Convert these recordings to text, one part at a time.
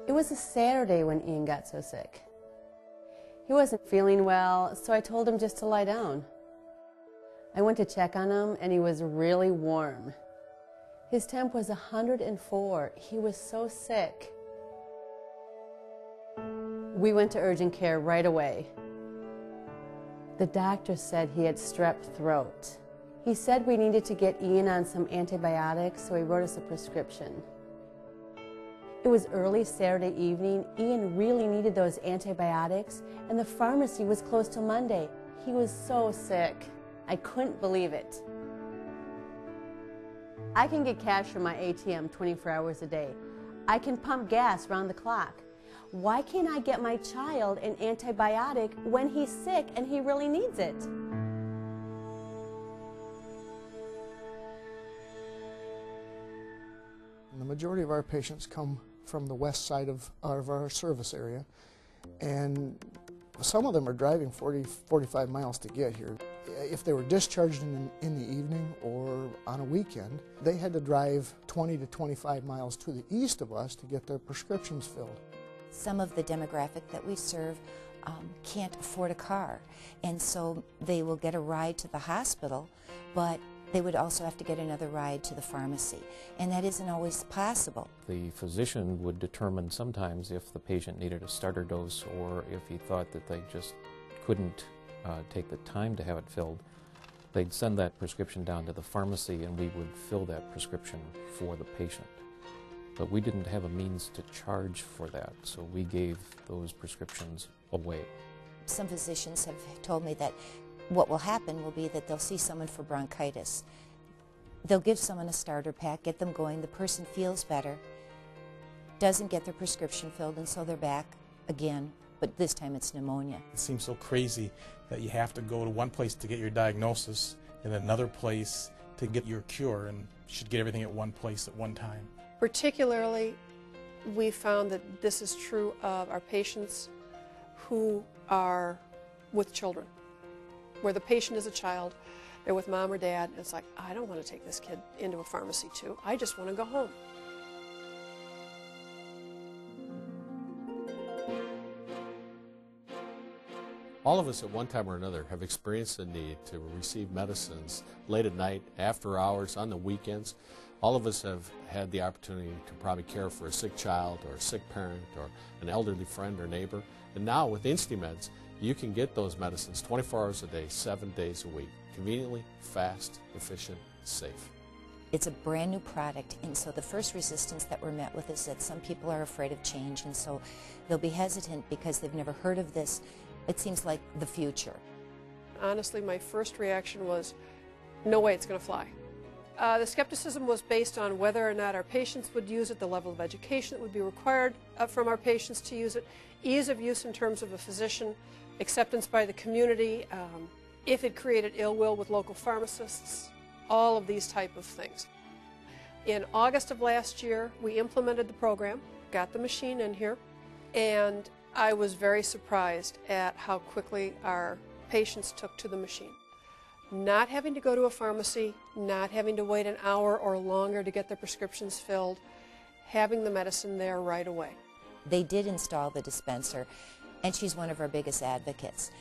It was a Saturday when Ian got so sick. He wasn't feeling well, so I told him just to lie down. I went to check on him, and he was really warm. His temp was 104. He was so sick. We went to urgent care right away. The doctor said he had strep throat. He said we needed to get Ian on some antibiotics, so he wrote us a prescription. It was early Saturday evening. Ian really needed those antibiotics, and the pharmacy was closed till Monday. He was so sick. I couldn't believe it. I can get cash from my ATM 24 hours a day. I can pump gas round the clock. Why can't I get my child an antibiotic when he's sick and he really needs it? The majority of our patients come from the west side of our service area, and some of them are driving 45 miles to get here. If they were discharged in the evening or on a weekend, they had to drive 20 to 25 miles to the east of us to get their prescriptions filled. Some of the demographic that we serve can't afford a car, and so they will get a ride to the hospital, but they would also have to get another ride to the pharmacy, and that isn't always possible. The physician would determine sometimes if the patient needed a starter dose or if he thought that they just couldn't take the time to have it filled. They'd send that prescription down to the pharmacy and we would fill that prescription for the patient. But we didn't have a means to charge for that, so we gave those prescriptions away. Some physicians have told me that what will happen will be that they'll see someone for bronchitis. They'll give someone a starter pack, get them going, the person feels better, doesn't get their prescription filled, and so they're back again, but this time it's pneumonia. It seems so crazy that you have to go to one place to get your diagnosis and another place to get your cure, and you should get everything at one place at one time. Particularly, we found that this is true of our patients who are with children, where the patient is a child, they're with mom or dad, and it's like, I don't want to take this kid into a pharmacy too, I just want to go home. All of us at one time or another have experienced the need to receive medicines late at night, after hours, on the weekends. All of us have had the opportunity to probably care for a sick child or a sick parent or an elderly friend or neighbor. And now with InstyMeds, you can get those medicines 24 hours a day, 7 days a week, conveniently, fast, efficient, safe. It's a brand new product, and so the first resistance that we're met with is that some people are afraid of change, and so they'll be hesitant because they've never heard of this. It seems like the future. Honestly, my first reaction was, no way it's going to fly. The skepticism was based on whether or not our patients would use it, the level of education that would be required from our patients to use it, ease of use in terms of a physician, acceptance by the community, if it created ill will with local pharmacists, all of these type of things. In August of last year, we implemented the program, got the machine in here, and I was very surprised at how quickly our patients took to the machine. Not having to go to a pharmacy, not having to wait an hour or longer to get their prescriptions filled, having the medicine there right away. They did install the dispenser, and she's one of our biggest advocates.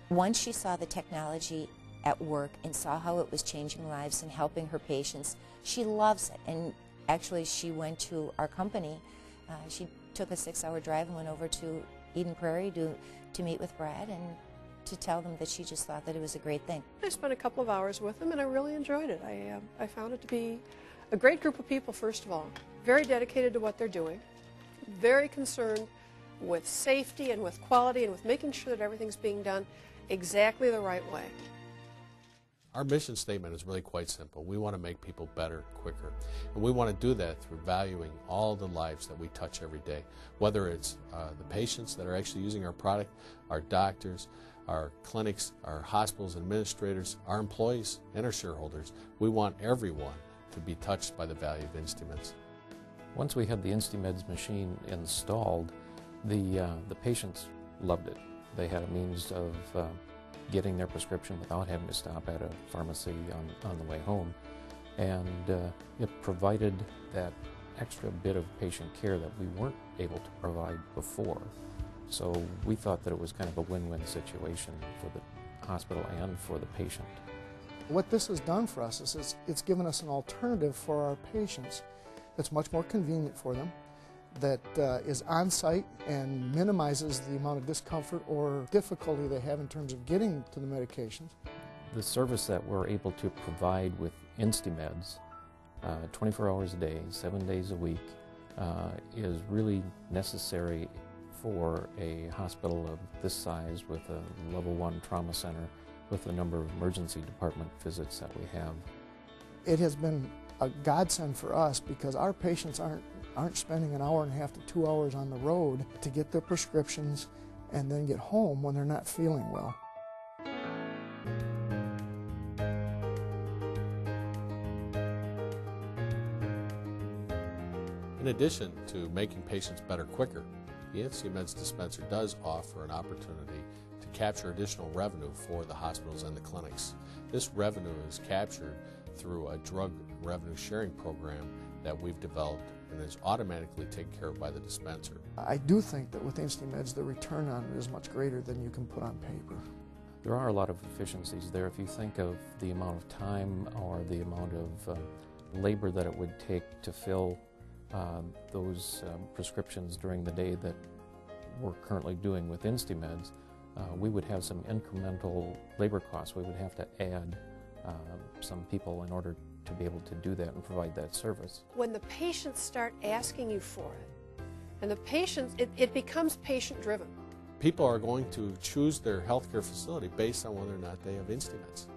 Once she saw the technology at work and saw how it was changing lives and helping her patients, she loves it. And actually, she went to our company. She took a 6-hour drive and went over to Eden Prairie to meet with Brad and to tell them that she just thought that it was a great thing. I spent a couple of hours with them and I really enjoyed it. I found it to be a great group of people, first of all. Very dedicated to what they're doing, very concerned with safety and with quality and with making sure that everything's being done exactly the right way. Our mission statement is really quite simple. We want to make people better, quicker. And we want to do that through valuing all the lives that we touch every day, whether it's the patients that are actually using our product, our doctors, our clinics, our hospitals, administrators, our employees, and our shareholders. We want everyone to be touched by the value of InstyMeds. Once we had the InstyMeds machine installed, the patients loved it. They had a means of getting their prescription without having to stop at a pharmacy on the way home. And it provided that extra bit of patient care that we weren't able to provide before. So we thought that it was kind of a win-win situation for the hospital and for the patient. What this has done for us is it's given us an alternative for our patients that's much more convenient for them, that is on-site and minimizes the amount of discomfort or difficulty they have in terms of getting to the medications. The service that we're able to provide with InstyMeds 24 hours a day, 7 days a week, is really necessary for a hospital of this size with a level 1 trauma center with the number of emergency department visits that we have. It has been a godsend for us because our patients aren't spending an hour and a half to 2 hours on the road to get their prescriptions and then get home when they're not feeling well. In addition to making patients better quicker, the InstyMeds dispenser does offer an opportunity to capture additional revenue for the hospitals and the clinics. This revenue is captured through a drug revenue sharing program that we've developed and is automatically taken care of by the dispenser. I do think that with InstyMeds the return on it is much greater than you can put on paper. There are a lot of efficiencies there. If you think of the amount of time or the amount of labor that it would take to fill those prescriptions during the day that we're currently doing with InstyMeds, we would have some incremental labor costs. We would have to add some people in order to be able to do that and provide that service. When the patients start asking you for it, and the patients, it becomes patient-driven. People are going to choose their healthcare facility based on whether or not they have InstyMeds.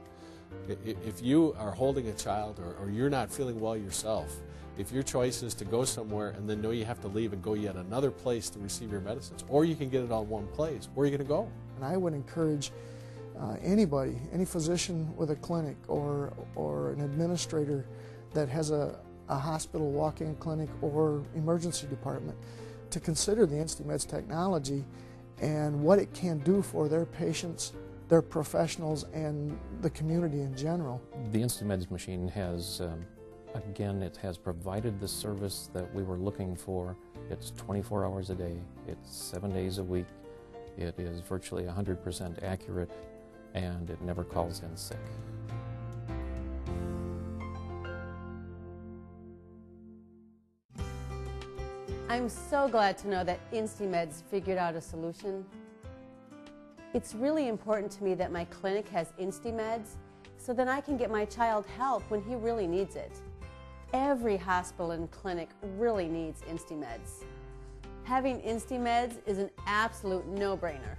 If you are holding a child or you're not feeling well yourself, if your choice is to go somewhere and then know you have to leave and go yet another place to receive your medicines, or you can get it all in one place, where are you going to go? And I would encourage anybody, any physician with a clinic or an administrator that has a hospital walk-in clinic or emergency department to consider the InstyMeds technology and what it can do for their patients, their professionals, and the community in general. The InstyMeds machine has, again, it has provided the service that we were looking for. It's 24 hours a day, it's 7 days a week, it is virtually 100% accurate, and it never calls in sick. I'm so glad to know that InstyMeds figured out a solution. It's really important to me that my clinic has InstyMeds so that I can get my child help when he really needs it. Every hospital and clinic really needs InstyMeds. Having InstyMeds is an absolute no-brainer.